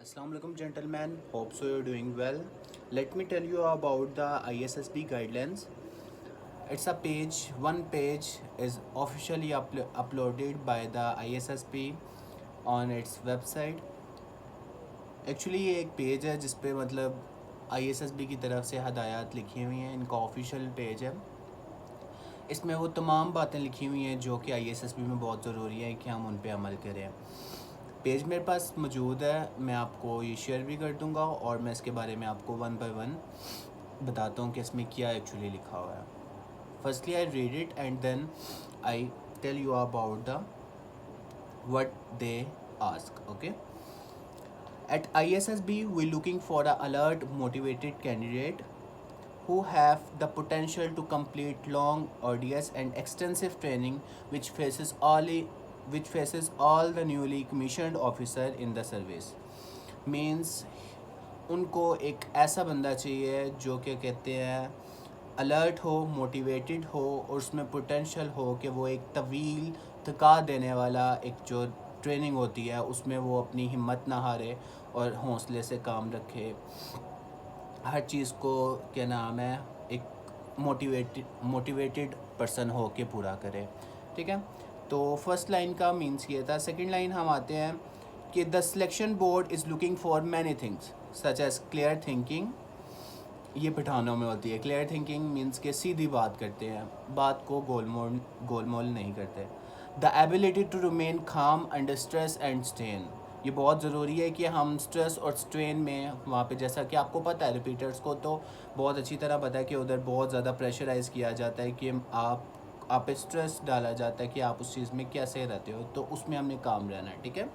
Assalamualaikum gentlemen, hope so you're doing well. Let me tell you about the ISSB guidelines. It's a page, one page is officially uploaded by the ISSB on its website. Actually ये एक page है जिस पे मतलब ISSB की तरफ से हदायत लिखी हुई हैं, इनका ऑफिशियल पेज है। इसमें वो तमाम बातें लिखी हुई हैं जो कि ISSB में बहुत ज़रूरी है कि हम उन पे अमल करें। पेज मेरे पास मौजूद है, मैं आपको ये शेयर भी कर दूंगा और मैं इसके बारे में आपको वन बाय वन बताता हूँ कि इसमें क्या एक्चुअली लिखा हुआ है। Firstly I read it and then I tell you about the what they ask. Okay, at ISSB we looking for a alert motivated candidate who have the potential to complete long ODS and extensive training which faces all the newly commissioned officer in the service। means उनको एक ऐसा बंदा चाहिए जो क्या कहते हैं alert हो, मोटिवेटेड हो और उसमें पोटेंशियल हो कि वो एक तवील थका देने वाला एक जो ट्रेनिंग होती है उसमें वो अपनी हिम्मत ना हारे और हौसले से काम रखे, हर चीज़ को क्या नाम है एक मोटिवेटेड पर्सन हो के पूरा करे। ठीक है, तो फर्स्ट लाइन का मीन्स ये था। सेकंड लाइन हम आते हैं कि the selection board is looking for many things such as clear thinking. ये पठानों में होती है। क्लियर थिंकिंग मीन्स के सीधी बात करते हैं, बात को गोलमोल नहीं करते। The ability to remain calm under stress and strain. ये बहुत ज़रूरी है कि हम स्ट्रेस और स्ट्रेन में वहाँ पे, जैसा कि आपको पता है रिपीटर्स को तो बहुत अच्छी तरह पता है कि उधर बहुत ज़्यादा प्रेशराइज़ किया जाता है कि आप पे स्ट्रेस डाला जाता है कि आप उस चीज़ में कैसे रहते हो, तो उसमें हमने काम रहना है। ठीक है,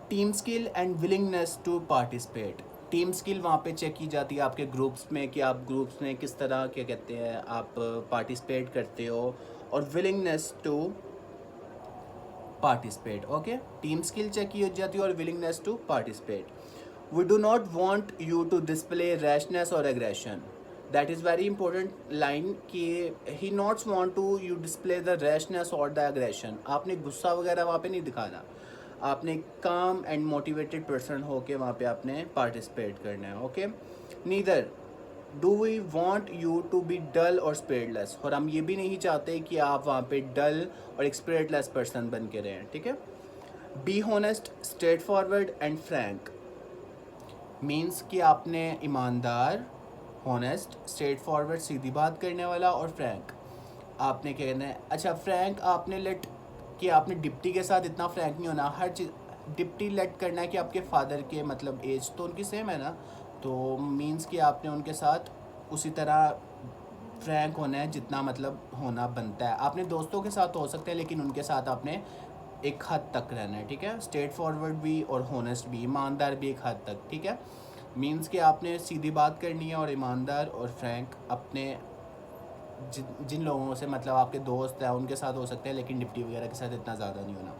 team skill and willingness to participate. Team skill वहाँ पे चेक की जाती है आपके ग्रुप्स में कि आप ग्रुप्स में किस तरह क्या कहते हैं आप पार्टिसिपेट करते हो, और willingness to participate. Okay, team skill check की जाती है और willingness to participate. We do not want you to display rashness और aggression. That is very important line कि he nots want to you display the rashness और the aggression. आपने गुस्सा वगैरह वहाँ पे नहीं दिखाना, आपने काम एंड मोटिवेटेड पर्सन हो के वहाँ पे आपने पार्टिसिपेट करना है। Okay, neither do we want you to be dull और स्पिरिटलेस। और हम ये भी नहीं चाहते कि आप वहाँ पे डल और एक स्पिरिटलेस पर्सन बन के रहें। ठीक है, be honest straight forward and Frank. Means कि आपने ईमानदार, हॉनेस्ट, स्ट्रेट फॉरवर्ड सीधी बात करने वाला, और फ्रैंक आपने क्या कहना है। अच्छा, फ्रैंक आपने लेट कि आपने डिप्टी के साथ इतना फ्रैंक नहीं होना, हर चीज़ डिप्टी लेट करना है कि आपके फादर के मतलब एज तो उनकी सेम है ना, तो मीन्स कि आपने उनके साथ उसी तरह फ्रैंक होना है जितना मतलब होना बनता है। आपने दोस्तों के साथ हो सकते हैं लेकिन उनके साथ आपने एक हद तक रहना है। ठीक है, स्ट्रेट फॉरवर्ड भी और होनेस्ट भी, ईमानदार भी एक हद तक। ठीक है, मीन्स कि आपने सीधी बात करनी है और ईमानदार और फ्रैंक अपने जिन लोगों से मतलब आपके दोस्त हैं उनके साथ हो सकते हैं लेकिन डिप्टी वगैरह के साथ इतना ज़्यादा नहीं होना।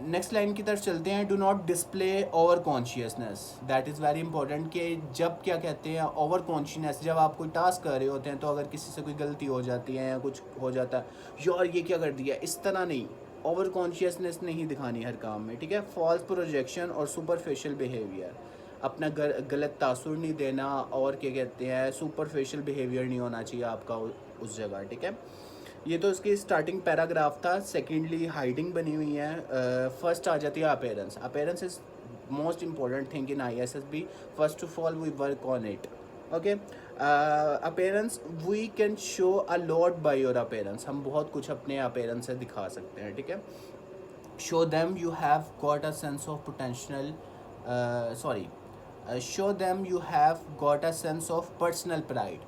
नेक्स्ट लाइन की तरफ चलते हैं। Do not display over consciousness. That is very important कि जब क्या कहते हैं ओवर कॉन्शियसनेस, जब आप कोई टास्क कर रहे होते हैं तो अगर किसी से कोई गलती हो जाती है या कुछ हो जाता है, यार ये क्या कर दिया, इस तरह नहीं, ओवर कॉन्शियसनेस नहीं दिखानी हर काम में। ठीक है, फॉल्स प्रोजेक्शन और सुपरफिशियल बिहेवियर, अपना गलत तासुर नहीं देना और क्या कहते हैं सुपरफिशियल बिहेवियर नहीं होना चाहिए आपका उस जगह। ठीक है, ये तो इसकी स्टार्टिंग पैराग्राफ था। सेकेंडली हाइडिंग बनी हुई है। फर्स्ट आ जाती है appearance. Appearance is most important thing in ISSB। First of all we work on it. Okay, appearance we can show a lot by your appearance. हम बहुत कुछ अपने अपेयरेंस से दिखा सकते हैं। ठीक है, show them you have got a sense of potential, show them you have got a sense of personal pride.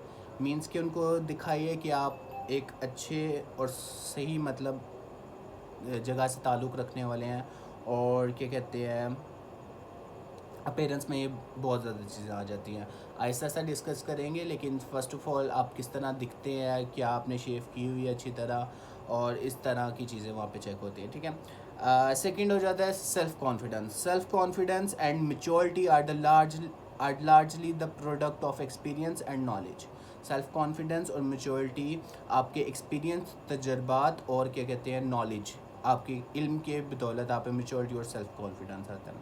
Means कि उनको दिखाइए कि आप एक अच्छे और सही मतलब जगह से ताल्लुक़ रखने वाले हैं, और क्या कहते हैं अपेरेंस में ये बहुत ज़्यादा चीज़ें आ जाती हैं। आहिस्ता आहिस्ता डिस्कस करेंगे, लेकिन फ़र्स्ट ऑफ़ ऑल आप किस तरह दिखते हैं, क्या आपने शेव की हुई है अच्छी तरह, और इस तरह की चीज़ें वहाँ पे चेक होती हैं। ठीक है, सेकंड हो जाता है self confidence. Self confidence and maturity are largely the product of experience and knowledge. Self confidence और मैच्योरिटी आपके एक्सपीरियंस, तजर्बात और क्या कहते हैं नॉलेज आपकी इल्म के बदौलत आप में मेच्योरिटी और सेल्फ कॉन्फिडेंस आता है.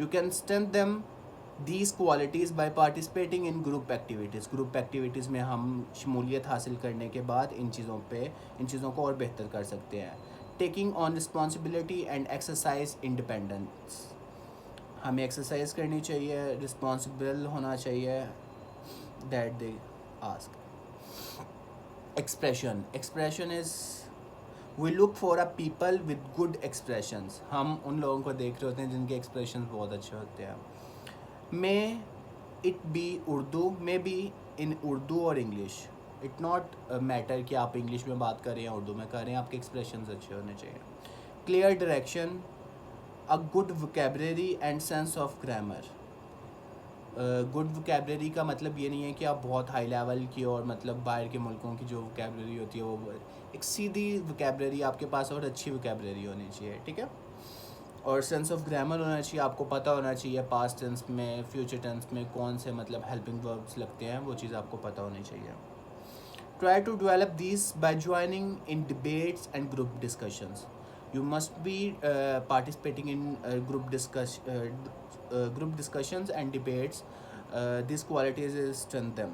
You can strengthen them these qualities by participating in group activities. Group activities में हम शमूलियत हासिल करने के बाद इन चीज़ों को और बेहतर कर सकते हैं. Taking on responsibility and exercise independence. हमें एक्सरसाइज करनी चाहिए, रिस्पॉन्सिबल होना चाहिए. That they ask. Expression is we look for a people with good expressions. हम उन लोगों को देख रहे होते हैं जिनके एक्सप्रेशन बहुत अच्छे होते हैं. May it be Urdu, may be in Urdu और इंग्लिश. इट नॉट मैटर कि आप इंग्लिश में बात कर रहे हैं उर्दू में कर रहे हैं, आपके एक्सप्रेशन अच्छे होने चाहिए. Clear direction, a good vocabulary and sense of grammar. Good vocabulary का मतलब ये नहीं है कि आप बहुत हाई लेवल की और मतलब बाहर के मुल्कों की जो वोकेबलरी होती है वो एक सीधी वोकेबलरी आपके पास और अच्छी वोकेबलरी होनी चाहिए, ठीक है. और सेंस ऑफ ग्रामर होना चाहिए, आपको पता होना चाहिए पास्ट टेंस में फ्यूचर टेंस में कौन से मतलब हेल्पिंग वर्ब्स लगते हैं, वो चीज़ आपको पता होनी चाहिए. Try to develop this by joining in debates and group discussions. You must be participating in group discussions and debates. These qualities is strengthen them.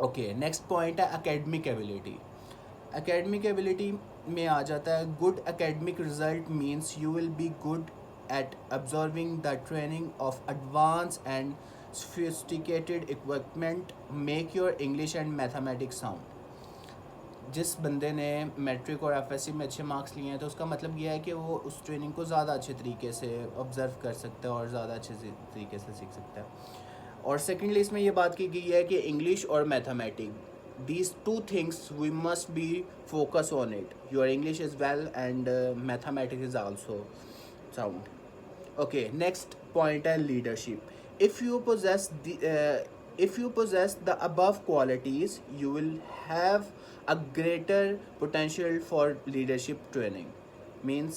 Okay, next point है academic ability. Academic ability में आ जाता है good academic result means you will be good at absorbing the training of advanced and sophisticated equipment, make your English and mathematics sound. जिस बंदे ने matric और FSc में अच्छे मार्क्स लिए हैं तो उसका मतलब यह है कि वो उस ट्रेनिंग को ज़्यादा अच्छे तरीके से ऑब्ज़र्व कर सकता है और ज़्यादा अच्छे तरीके से सीख सकता है. और सेकेंडली इसमें ये बात की गई है कि इंग्लिश और mathematic, these two things we must be focus on it. Your English is well and mathematics is also sound. Okay, next point है leadership. If you possess the above qualities, you will have a greater potential for leadership training. Means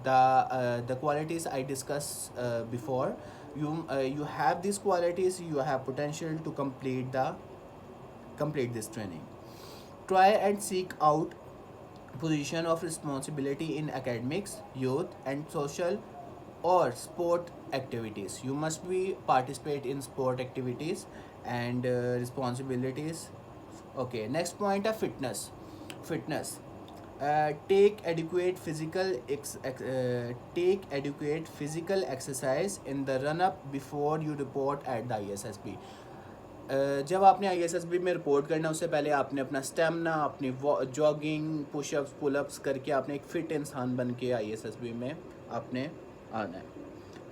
the qualities I discussed before. You have these qualities. You have potential to complete this training. Try and seek out position of responsibility in academics, youth, and social or sport activities. You must be participate in sport activities and responsibilities. Okay, next point of fitness. Take adequate physical exercise in the run up before you report at the ISSB. जब आपने ISSB में report करना उससे पहले आपने अपना stamina, अपनी jogging, pushups, pullups करके आपने एक फ़िट इंसान बन के ISSB में आपने आना है.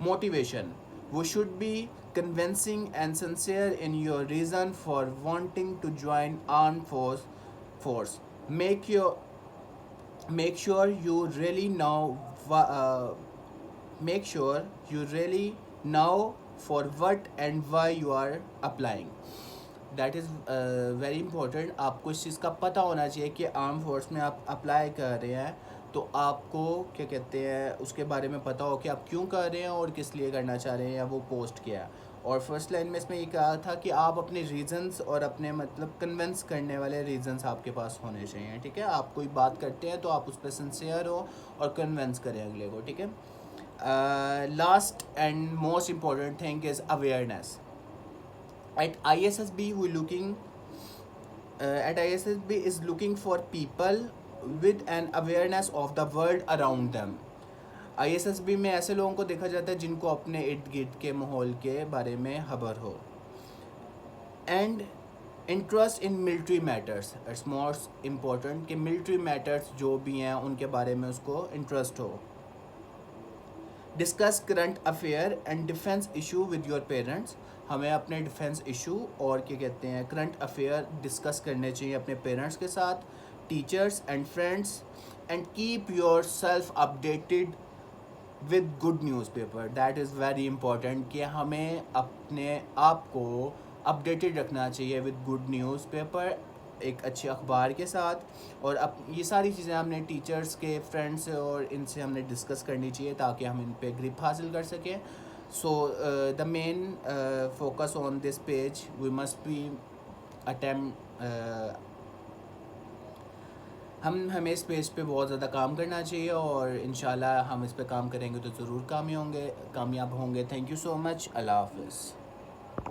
मोटिवेशन, वो should be convincing and sincere in your reason for wanting to join arm force. make sure you really know for what and why you are applying. That is very important. आपको इस चीज़ का पता होना चाहिए कि arm force में आप apply कर रहे हैं तो आपको क्या कहते हैं उसके बारे में पता हो कि आप क्यों कर रहे हैं और किस लिए करना चाह रहे हैं या वो पोस्ट किया है. और फर्स्ट लाइन में इसमें ये कहा था कि आप अपने रीज़न्स और अपने मतलब कन्विंस करने वाले रीज़न्स आपके पास होने चाहिए, ठीक है. आप कोई बात करते हैं तो आप उस पर सिंसियर हो और कन्विंस करें अगले को, ठीक है. Last and most important thing is awareness. At ISSB is looking for people with an awareness of the world around them. ISSB में ऐसे लोगों को देखा जाता है जिनको अपने इर्द गिर्द के माहौल के बारे में खबर हो. And interest in military matters. It's most important कि military matters जो भी हैं उनके बारे में उसको इंटरेस्ट हो. Discuss current affair and defence issue with your parents. हमें अपने डिफेंस इशू और क्या कहते हैं करंट अफेयर डिस्कस करने चाहिए अपने पेरेंट्स के साथ, teachers and friends. And keep your self updated with good newspaper. That is very important कि हमें अपने आप को अपडेटेड रखना चाहिए विद गुड न्यूज़पेपर, एक अच्छे अखबार के साथ. और अब ये सारी चीज़ें हमने टीचर्स के, फ्रेंड्स और इनसे हमने डिस्कस करनी चाहिए ताकि हम इन पे ग्रिप हासिल कर सकें. So the main focus on this page we must be हमें इस पेज पे बहुत ज़्यादा काम करना चाहिए और इंशाल्लाह हम इस पे काम करेंगे तो ज़रूर कामयाब होंगे। Thank you so much. अल्लाह हाफ़िज़।